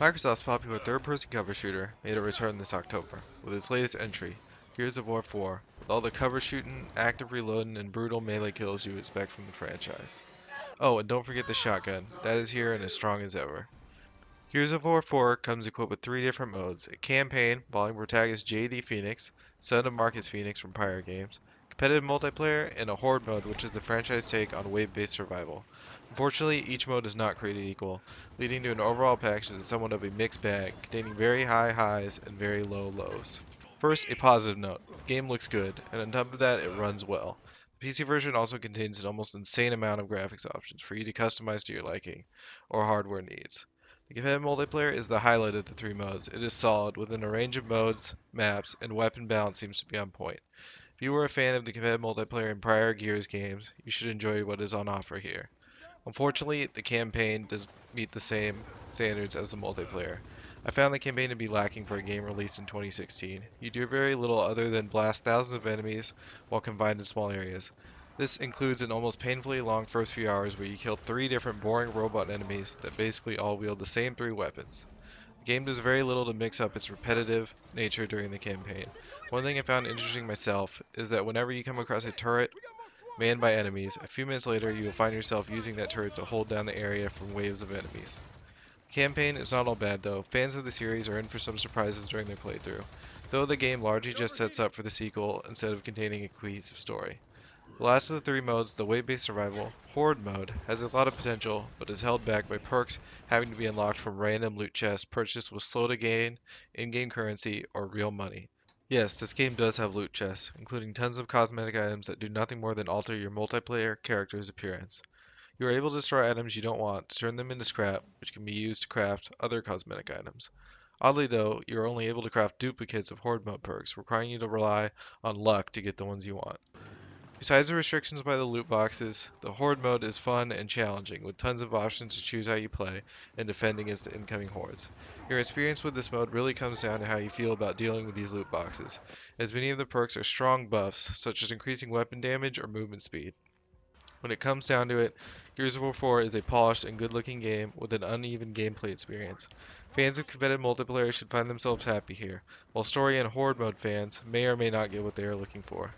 Microsoft's popular third-person cover shooter made a return this October with its latest entry, Gears of War 4, with all the cover shooting, active reloading, and brutal melee kills you expect from the franchise. Oh, and don't forget the shotgun, that is here and as strong as ever. Gears of War 4 comes equipped with three different modes: a campaign involving protagonist JD Phoenix, son of Marcus Phoenix from prior games, competitive multiplayer, and a Horde mode, which is the franchise take on wave-based survival. Unfortunately, each mode is not created equal, leading to an overall package that is somewhat of a mixed bag, containing very high highs and very low lows. First, a positive note. The game looks good, and on top of that, it runs well. The PC version also contains an almost insane amount of graphics options for you to customize to your liking or hardware needs. The competitive multiplayer is the highlight of the three modes. It is solid, within a range of modes, maps, and weapon balance seems to be on point. If you were a fan of the competitive multiplayer in prior Gears games, you should enjoy what is on offer here. Unfortunately, the campaign does meet the same standards as the multiplayer. I found the campaign to be lacking for a game released in 2016. You do very little other than blast thousands of enemies while confined in small areas. This includes an almost painfully long first few hours where you kill three different boring robot enemies that basically all wield the same three weapons. The game does very little to mix up its repetitive nature during the campaign. One thing I found interesting myself is that whenever you come across a turret manned by enemies, a few minutes later you will find yourself using that turret to hold down the area from waves of enemies. The campaign is not all bad though. Fans of the series are in for some surprises during their playthrough, though the game largely just sets up for the sequel instead of containing a cohesive story. The last of the three modes, the wave-based survival, Horde mode, has a lot of potential, but is held back by perks having to be unlocked from random loot chests purchased with slow to gain, in-game currency, or real money. Yes, this game does have loot chests, including tons of cosmetic items that do nothing more than alter your multiplayer character's appearance. You are able to destroy items you don't want to turn them into scrap, which can be used to craft other cosmetic items. Oddly though, you are only able to craft duplicates of Horde mode perks, requiring you to rely on luck to get the ones you want. Besides the restrictions by the loot boxes, the Horde mode is fun and challenging, with tons of options to choose how you play and defend against the incoming hordes. Your experience with this mode really comes down to how you feel about dealing with these loot boxes, as many of the perks are strong buffs, such as increasing weapon damage or movement speed. When it comes down to it, Gears of War 4 is a polished and good-looking game with an uneven gameplay experience. Fans of competitive multiplayer should find themselves happy here, while story and Horde mode fans may or may not get what they are looking for.